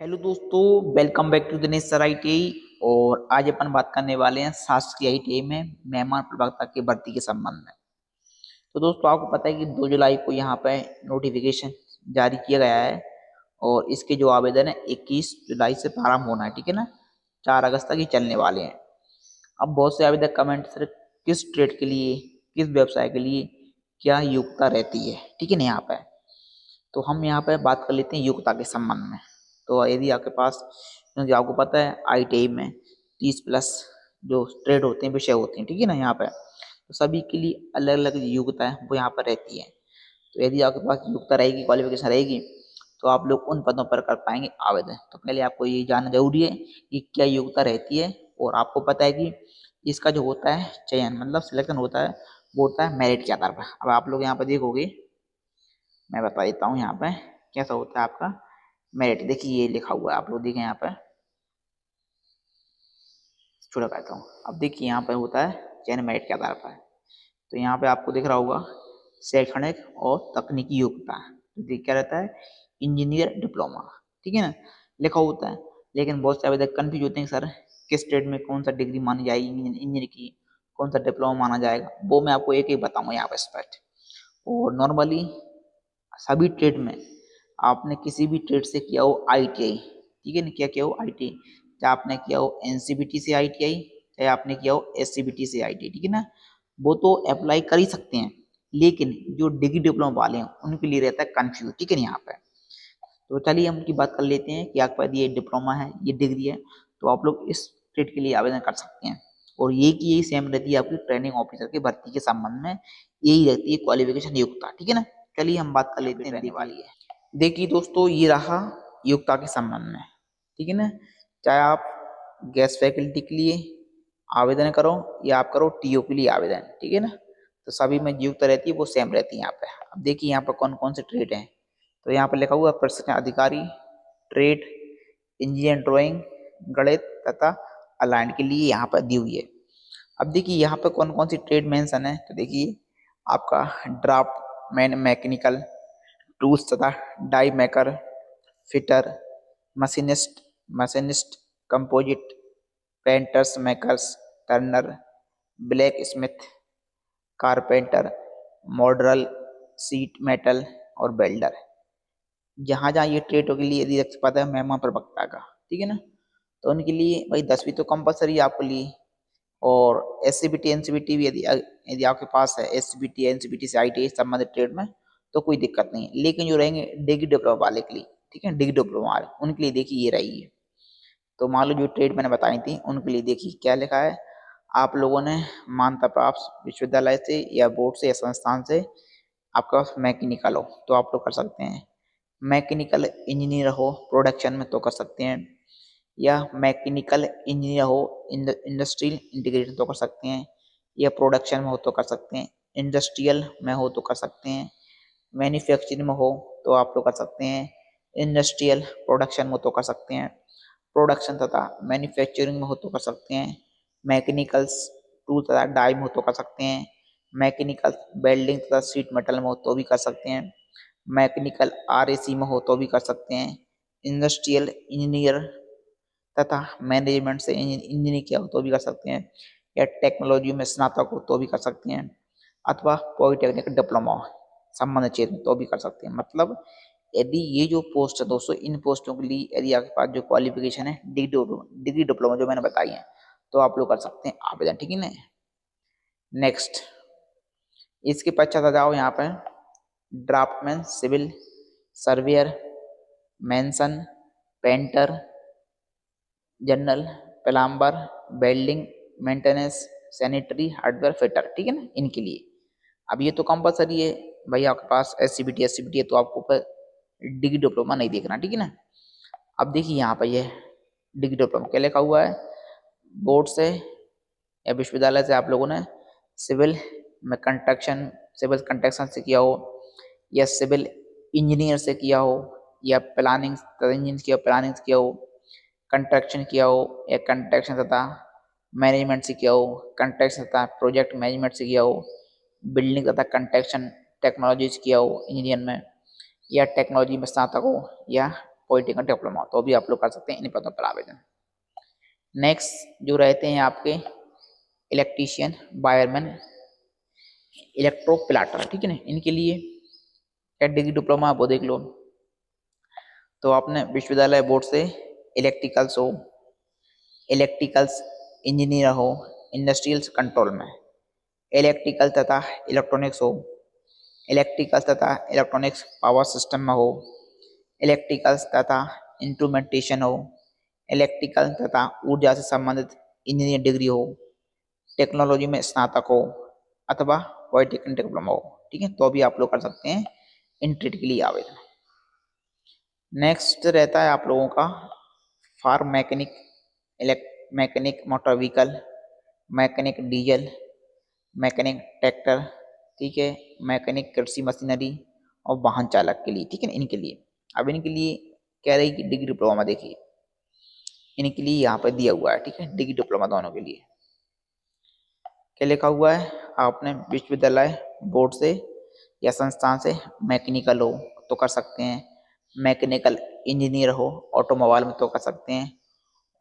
Hello दोस्तों, welcome back to Dinesh sir ITI। और आज अपन बात करने वाले हैं शासकीय ITI में मेहमान प्रवक्ता की भर्ती के संबंध में। तो दोस्तों, आपको पता है कि 2 जुलाई को यहाँ पे नोटिफिकेशन जारी किया गया है और इसके जो आवेदन है 21 जुलाई से प्रारंभ होना है। ठीक है ना, 4 अगस्त तक ये चलने वाले हैं। अब बहुत से आवेदक कमेंट, सर किस ट्रेड के लिए, किस व्यवसाय के लिए क्या योग्यता रहती है। ठीक है ना, यहाँ पे तो हम यहाँ पे बात कर लेते हैं योग्यता के संबंध में। तो यदि आपके पास, क्योंकि आपको पता है ITI में 30 प्लस जो ट्रेड होते हैं, विषय होते हैं, ठीक है ना, यहाँ पे तो सभी के लिए अलग अलग योग्यता है वो यहाँ पर रहती है। तो यदि आपके पास योग्यता रहेगी, क्वालिफिकेशन रहेगी, तो आप लोग उन पदों पर कर पाएंगे आवेदन। तो पहले आपको ये जानना जरूरी है कि क्या योग्यता रहती है। और आपको पता है कि इसका जो होता है चयन, मतलब सिलेक्शन होता है, वो होता है मेरिट के आधार पर। अब आप लोग यहाँ पर देखोगे, मैं बता देता हूँ यहाँ पे कैसा होता है आपका मेरिट। देखिए ये लिखा हुआ है, आप लोग देखें यहाँ पे, छोटा कहता हूँ। अब देखिए यहाँ पे होता है चयन मेरिट के आधार पर। तो यहाँ पे आपको दिख रहा होगा शैक्षणिक और तकनीकी योग्यता। तो देख क्या रहता है, इंजीनियर डिप्लोमा, ठीक है ना, लिखा होता है। लेकिन बहुत से आवेदक कंफ्यूज होते हैं, सर किस ट्रेड में कौन सा डिग्री मानी जाएगी, इंजीनियर की कौन सा डिप्लोमा माना जाएगा। वो मैं आपको एक एक बताऊंगा यहाँ पे स्पष्ट। और नॉर्मली सभी ट्रेड में आपने किसी भी ट्रेड से किया हो ITI, ठीक है ना, क्या किया हो ITI, चाहे आपने किया हो NCBT से ITI, चाहे आपने किया हो SCBT से ITI, ठीक है ना, वो तो अप्लाई कर ही सकते हैं। लेकिन जो डिग्री डिप्लोमा वाले हैं उनके लिए रहता है कंफ्यूज, ठीक है ना यहाँ पे। तो चलिए हम उनकी बात कर लेते हैं कि आपके पास ये डिप्लोमा है, ये डिग्री है, तो आप लोग इस ट्रेड के लिए आवेदन कर सकते हैं। और ये की यही सेम रहती है आपकी ट्रेनिंग ऑफिसर की भर्ती के संबंध में, यही रहती है क्वालिफिकेशन योग्यता, ठीक है ना। चलिए हम बात कर लेते हैं रहने वाली है। देखिए दोस्तों, ये रहा योग्यता के संबंध में, ठीक है ना। चाहे आप गेस्ट फैकल्टी के लिए आवेदन करो या आप करो TO के लिए आवेदन, ठीक है ना, तो सभी में योग्यता रहती है वो सेम रहती है यहाँ पे। अब देखिए यहाँ पर कौन कौन से ट्रेड हैं। तो यहाँ पर लिखा हुआ प्रशिक्षण अधिकारी, ट्रेड, इंजीनियर ड्राइंग, गणित तथा अलाइंड के लिए यहाँ पर दी हुई है। अब देखिए यहाँ पर कौन कौन सी ट्रेड मेंशन है। तो देखिए आपका ड्राफ्ट मैन, मैकेनिकल टूल्स तथा die maker, fitter, machinist, machinist, composite, painters, makers, turner, blacksmith, carpenter, moulder, sheet metal और वेल्डर। जहाँ जहाँ ये ट्रेड के लिए यदि पता है मेहमान प्रवक्ता का, ठीक है ना, तो उनके लिए भाई 10वीं तो कंपलसरी है आपके लिए। और SCBT NCBT भी यदि यदि आपके पास है, SCBT NCBT से ITI संबंधित ट्रेड में, तो कोई दिक्कत नहीं है। लेकिन जो रहेंगे डिग्री डिप्लोमा वाले के लिए, ठीक है, डिग्री डिप्लोमा वाले उनके लिए देखिए ये रही है। तो मान लो जो ट्रेड मैंने बताई थी उनके लिए देखिए क्या लिखा है। आप लोगों ने मान्यता प्राप्त विश्वविद्यालय से या बोर्ड से या संस्थान से आपका मैकेनिकल हो तो आप लोग कर सकते हैं। मैकेनिकल इंजीनियर हो प्रोडक्शन में तो कर सकते हैं, या मैकेनिकल इंजीनियर हो इंडस्ट्रियल इंटीग्रेशन तो कर सकते हैं, या प्रोडक्शन में हो तो कर सकते हैं, इंडस्ट्रियल में हो तो कर सकते हैं, मैन्युफैक्चरिंग में हो तो आप लोग कर सकते हैं, इंडस्ट्रियल प्रोडक्शन में तो कर सकते हैं, प्रोडक्शन तथा मैन्युफैक्चरिंग में हो तो कर सकते हैं, मैकेनिकल्स टूल तथा डाई में हो तो कर सकते हैं, मैकेनिकल वेल्डिंग तथा सीट मेटल में हो तो भी कर सकते हैं, मैकेनिकल RAC में हो तो भी कर सकते हैं, इंडस्ट्रियल इंजीनियर तथा मैनेजमेंट से इंजीनियरिंग किया हो तो भी कर सकते हैं, या टेक्नोलॉजी में स्नातक हो तो भी कर सकते हैं, अथवा पॉलिटेक्निक डिप्लोमा संबंधित क्षेत्र में तो भी कर सकते हैं। मतलब यदि ये जो पोस्ट है दोस्तों, इन पोस्टों के लिए यदि आपके पास जो क्वालिफिकेशन है डिग्री डिप्लोमा जो मैंने बताई है, तो आप लोग कर सकते हैं आवेदन, ठीक है ना। नेक्स्ट, इसके पश्चात आ जाओ यहाँ पे draftsman, civil surveyor, mason, painter, general, plumber, welding, maintenance, sanitary, hardware fitter, ठीक है ना, इनके लिए। अब ये तो कंपलसरी है भाई, आपके पास SCBT है तो आपको ऊपर डिग्री डिप्लोमा नहीं देखना, ठीक है ना। अब देखिए यहाँ पर ये डिग्री डिप्लोमा क्या लिखा हुआ है, बोर्ड से या विश्वविद्यालय से आप लोगों ने सिविल में कंस्ट्रक्शन, सिविल कंस्ट्रक्शन से किया हो, या सिविल इंजीनियर से किया हो, या प्लानिंग इंजीनियर किया, प्लानिंग से किया हो, कंस्ट्रक्शन किया हो, या कंस्ट्रक्शन तथा मैनेजमेंट से किया हो, कंस्ट्रक्शन तथा प्रोजेक्ट मैनेजमेंट से किया हो, बिल्डिंग तथा कंस्ट्रक्शन टेक्नोलॉजी से किया हो इंजीनियर में, या टेक्नोलॉजी में स्नातक हो, या पॉलिटेक्निक डिप्लोमा, तो भी आप लोग कर सकते हैं इन पदों पर आवेदन। नेक्स्ट जो रहते हैं आपके इलेक्ट्रीशियन, वायरमैन, इलेक्ट्रो प्लाटर, ठीक है ना, इनके लिए क्या डिग्री डिप्लोमा वो देख लो। तो आपने विश्वविद्यालय बोर्ड से इलेक्ट्रिकल्स हो, इलेक्ट्रिकल्स इंजीनियर हो, इंडस्ट्रियल कंट्रोल में, इलेक्ट्रिकल तथा इलेक्ट्रॉनिक्स हो, इलेक्ट्रिकल तथा इलेक्ट्रॉनिक्स पावर सिस्टम में हो, इलेक्ट्रिकल्स तथा इंस्ट्रूमेंटेशन हो, इलेक्ट्रिकल तथा ऊर्जा से संबंधित इंजीनियर डिग्री हो, टेक्नोलॉजी में स्नातक हो अथवा पॉलिटेक्निक डिप्लोमा हो, ठीक है, तो भी आप लोग कर सकते हैं इन ट्रेड के लिए आवेदन। नेक्स्ट रहता है आप लोगों का farm mechanic, mechanic motor vehicle, mechanic diesel, mechanic tractor, ठीक है, मैकेनिक कृषि मशीनरी और वाहन चालक के लिए, ठीक है, इनके लिए। अब इनके लिए कह रही कि डिग्री डिप्लोमा, देखिए इनके लिए यहाँ पर दिया हुआ है, ठीक है, डिग्री डिप्लोमा दोनों के लिए क्या लिखा हुआ है, आपने विश्वविद्यालय बोर्ड से या संस्थान से मैकेनिकल हो तो कर सकते हैं, मैकेनिकल इंजीनियर हो ऑटोमोबाइल में तो कर सकते हैं,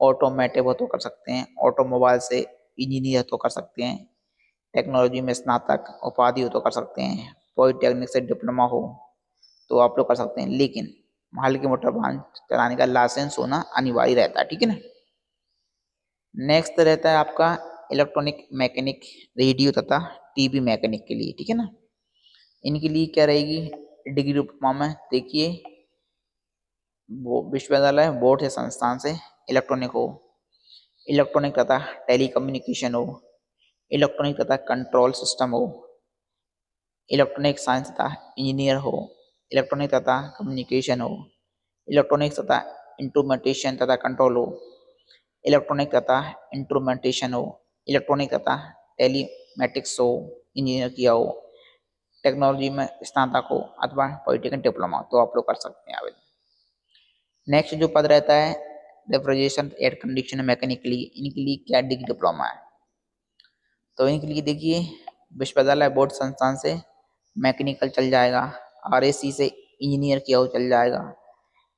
ऑटोमेटिव हो तो कर सकते हैं, ऑटोमोबाइल से इंजीनियर हो तो कर सकते हैं, टेक्नोलॉजी में स्नातक उपाधि हो तो कर सकते हैं, पॉलिटेक्निक से डिप्लोमा हो तो आप लोग कर सकते हैं, लेकिन हल्के मोटर वाहन चलाने का लाइसेंस होना अनिवार्य रहता है, ठीक है ना। नेक्स्ट रहता है आपका इलेक्ट्रॉनिक मैकेनिक, रेडियो तथा टीवी मैकेनिक के लिए, ठीक है ना। इनके लिए क्या रहेगी डिग्री डिप्लोमा में, देखिए वो विश्वविद्यालय बोर्ड से संस्थान से इलेक्ट्रॉनिक हो, इलेक्ट्रॉनिक तथा टेलीकम्युनिकेशन हो, इलेक्ट्रॉनिक तथा कंट्रोल सिस्टम हो, इलेक्ट्रॉनिक साइंस तथा इंजीनियर हो, इलेक्ट्रॉनिक तथा कम्युनिकेशन हो, इलेक्ट्रॉनिक तथा इंस्ट्रूमेंटेशन तथा कंट्रोल हो, इलेक्ट्रॉनिक तथा इंस्ट्रूमेंटेशन हो, इलेक्ट्रॉनिक तथा टेलीमेटिक्स हो, इंजीनियर किया हो, टेक्नोलॉजी में स्नातक हो अथवा पॉलिटेक्निक डिप्लोमा, तो आप लोग कर सकते हैं आवेदन। नेक्स्ट जो पद रहता है रेफ्रिजरेशन एयर कंडीशन मैकेनिक के लिए, इनके लिए क्या डिग्री डिप्लोमा है, तो इनके लिए देखिए विश्वविद्यालय बोर्ड संस्थान से मैकेनिकल चल जाएगा, आरएसी से इंजीनियर किया हो चल जाएगा,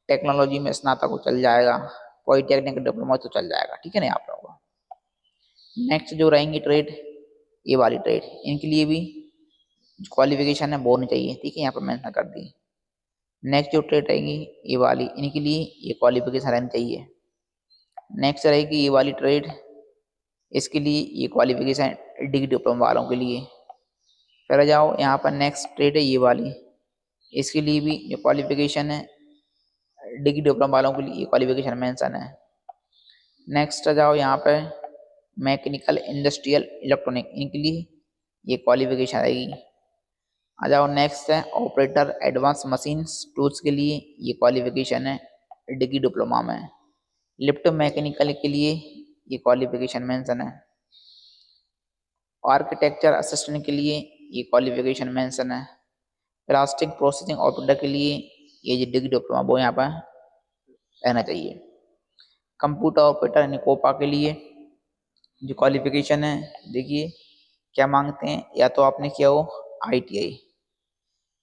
टेक्नोलॉजी में स्नातक हो चल जाएगा, पॉलिटेक्निक डिप्लोमा तो चल जाएगा, ठीक है ना आप लोगों को। नेक्स्ट जो रहेंगी ट्रेड, ये वाली ट्रेड, इनके लिए भी क्वालिफिकेशन है वो होनी चाहिए, ठीक है, यहाँ पर मेंशन कर दी। नेक्स्ट जो ट्रेड रहेगी ये वाली, इनके लिए ये क्वालिफिकेशन रहनी चाहिए। नेक्स्ट रहेगी ये वाली ट्रेड, इसके लिए ये क्वालिफिकेशन डिग्री डिप्लोमा वालों के लिए। फिर जाओ यहाँ पर नेक्स्ट ट्रेड है ये वाली, इसके लिए भी जो क्वालिफिकेशन है डिग्री डिप्लोमा वालों के लिए ये क्वालिफिकेशन मेंशन है। नेक्स्ट आ जाओ यहाँ पर मैकेनिकल इंडस्ट्रियल इलेक्ट्रॉनिक, इनके लिए ये क्वालिफिकेशन आएगी। आ जाओ नेक्स्ट है ऑपरेटर एडवांस मशीन्स टूल्स के लिए, ये क्वालिफिकेशन है डिग्री डिप्लोमा में। लिफ्ट मैकेनिकल के लिए ये क्वालिफिकेशन मेंशन है। आर्किटेक्चर असिस्टेंट के लिए ये क्वालिफिकेशन मेंशन है। प्लास्टिक प्रोसेसिंग ऑपरेटर के लिए ये जो डिग्री डिप्लोमा वो यहाँ पर रहना चाहिए। कंप्यूटर ऑपरेटर यानी कोपा के लिए जो क्वालिफिकेशन है, देखिए क्या मांगते हैं, या तो आपने किया हो ITI,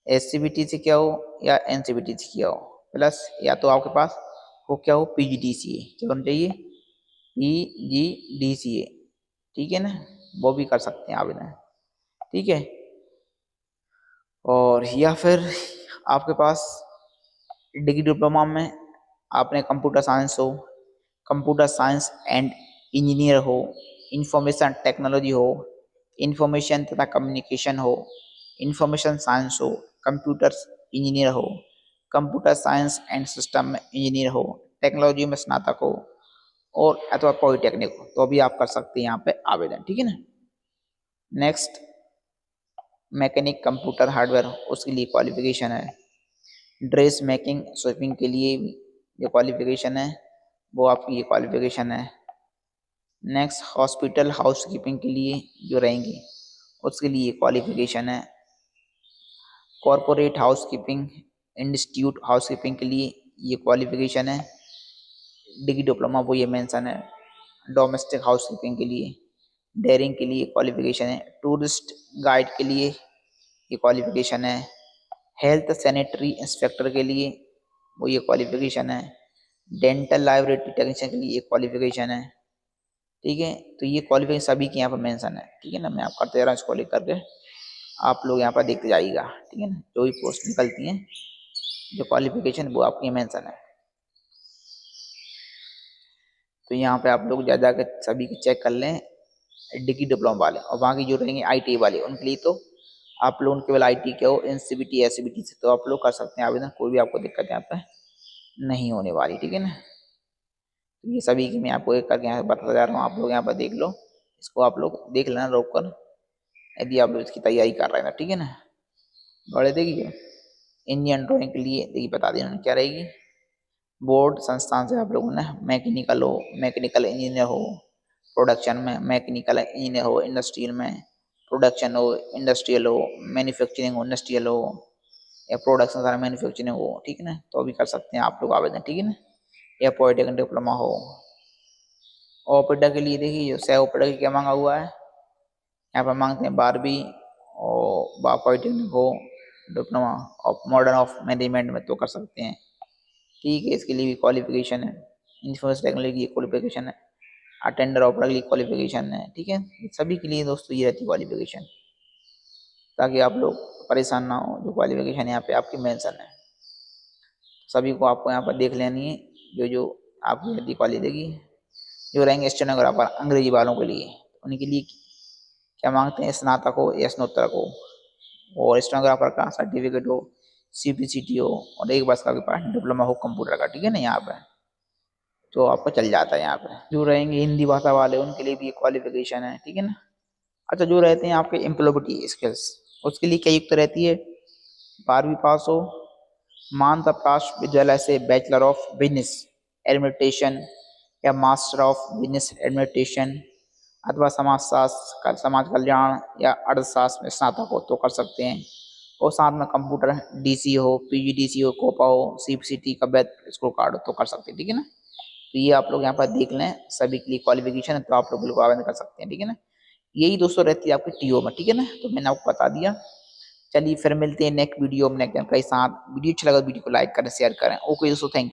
SCBT से किया हो या NCBT से किया हो, प्लस या तो आपके पास हो क्या हो PGDCA, क्या होना चाहिए PGDCA, ठीक है ना, वो भी कर सकते हैं आवेदन, ठीक है। और या फिर आपके पास डिग्री डिप्लोमा में आपने कंप्यूटर साइंस हो, कंप्यूटर साइंस एंड इंजीनियर हो, इंफॉर्मेशन टेक्नोलॉजी हो, इंफॉर्मेशन तथा कम्युनिकेशन हो, इंफॉर्मेशन साइंस हो, कंप्यूटर इंजीनियर हो, computer science and system engineer हो, टेक्नोलॉजी में स्नातक हो और अथवा पॉलिटेक्निक हो, तो भी आप कर सकते हैं यहाँ पे आवेदन, ठीक है ना। नेक्स्ट मैकेनिक कंप्यूटर हार्डवेयर, उसके लिए क्वालिफिकेशन है। ड्रेस मेकिंग स्वीपिंग के लिए जो क्वालिफिकेशन है वो आपकी ये क्वालिफिकेशन है। नेक्स्ट हॉस्पिटल हाउसकीपिंग के लिए जो रहेंगे उसके लिए क्वालिफिकेशन है। कॉरपोरेट हाउसकीपिंग इंस्टीट्यूट हाउसकीपिंग के लिए ये क्वालिफिकेशन है, डिग्री डिप्लोमा वो ये मेंशन है। डोमेस्टिक हाउसकीपिंग के लिए, डेयरिंग के लिए क्वालिफिकेशन है। टूरिस्ट गाइड के लिए ये क्वालिफिकेशन है। हेल्थ सैनिटरी इंस्पेक्टर के लिए वो ये क्वालिफिकेशन है। डेंटल लाइब्रेटरी टेक्नीशियन के लिए ये क्वालिफिकेशन है। ठीक है, तो ये क्वालिफिकेशन सभी के यहाँ पर मेंशन है। ठीक है ना, मैं आप करते जा रहा हूँ इसको लिख करके, आप लोग यहाँ पर देखते जाइएगा। ठीक है ना, जो भी पोस्ट निकलती हैं, जो क्वालिफिकेशन वो आपकी मेंशन है। तो यहाँ पे आप लोग ज़्यादा के सभी की चेक कर लें, डिग्री डिप्लोमा वाले, और वहाँ की जो रहेंगे आईटी वाले, उनके लिए तो आप लोग केवल आईटी के हो, एनसीबीटी एससीबीटी से तो आप लोग कर सकते हैं आवेदन, कोई भी आपको दिक्कत यहाँ पे नहीं होने वाली। ठीक है ना, तो ये सभी की मैं आपको एक करके यहाँ बताता जा रहा हूँ, आप लोग यहाँ पर देख लो, इसको आप लोग देख लेना रोक कर, यदि आप लोग इसकी तैयारी कर रहे हैं। ठीक है ना, बड़े देखिए इंडियन ड्राइंग के लिए देखिए बता दें उन्होंने क्या रहेगी। बोर्ड संस्थान से आप लोगों ने मैकेनिकल हो, मैकेनिकल इंजीनियर हो, प्रोडक्शन में मैकेनिकल इंजीनियर हो, इंडस्ट्रियल में प्रोडक्शन हो, इंडस्ट्रियल हो, मैन्युफैक्चरिंग हो, इंडस्ट्रियल हो, या प्रोडक्शन सारा मैन्युफैक्चरिंग हो। ठीक है ना, तो भी कर सकते हैं आप लोग आवेदन। ठीक है ना, या पॉलिटेक्निक डिप्लोमा हो। ओपेडा के लिए देखिए जो सह ओपेडा की क्या मांगा हुआ है, यहाँ पर मांगते हैं 12वीं और पॉलिटेक्निक हो, diploma of modern of management में तो कर सकते हैं। ठीक है, इसके लिए भी क्वालिफिकेशन है। इंफॉर्मेशन टेक्नोलॉजी की क्वालिफिकेशन है, अटेंडर ऑपरेटर के लिए क्वालिफिकेशन है। ठीक है, सभी के लिए दोस्तों ये रहती है क्वालिफिकेशन, ताकि आप लोग परेशान ना हो। जो क्वालिफिकेशन यहाँ पे आपकी मेंशन है, सभी को आपको यहाँ पर देख लेनी है। जो जो आपकी रहती क्वालिटी जो रहेंगे स्टेनोग्राफर अंग्रेजी वालों के लिए, उनके लिए क्या मांगते हैं, स्नातक हो या स्नातक हो, और स्टेनोग्राफर का सर्टिफिकेट हो, सीपीसीटी हो, और एक वर्ष का आपके पास डिप्लोमा हो कंप्यूटर का। ठीक है ना, यहाँ पे तो आपका चल जाता है। यहाँ पे जो रहेंगे हिंदी भाषा वाले, उनके लिए भी क्वालिफिकेशन है। ठीक है ना, अच्छा जो रहते हैं आपके एम्प्लॉयबिलिटी स्किल्स, उसके लिए क्या युक्त रहती है, 12वीं पास हो, मान्यता प्राप्त विद्यालय से बैचलर ऑफ बिजनेस एडमिनिस्ट्रेशन या मास्टर ऑफ बिजनेस एडमिनिस्ट्रेशन, अथवा समाजशास्त्र समाज कल्याण या अर्थशास्त्र में स्नातक हो तो कर सकते हैं। और साथ में कंप्यूटर डीसी हो, पीजीडीसी हो, कोपा हो, सीपीसीटी का बैच स्कोर कार्ड हो तो कर सकते हैं। ठीक है ना, तो ये आप लोग यहाँ पर देख लें, सभी के लिए क्वालिफिकेशन है, तो आप लोग बिल्कुल आवेदन कर सकते हैं। ठीक है ना, यही दोस्तों रहती है आपकी टीओ में। ठीक है ना, तो मैंने आपको बता दिया। चलिए फिर मिलते हैं नेक्स्ट वीडियो में के साथ। वीडियो अच्छा लगा वीडियो को लाइक करें, शेयर करें। ओके दोस्तों, थैंक यू।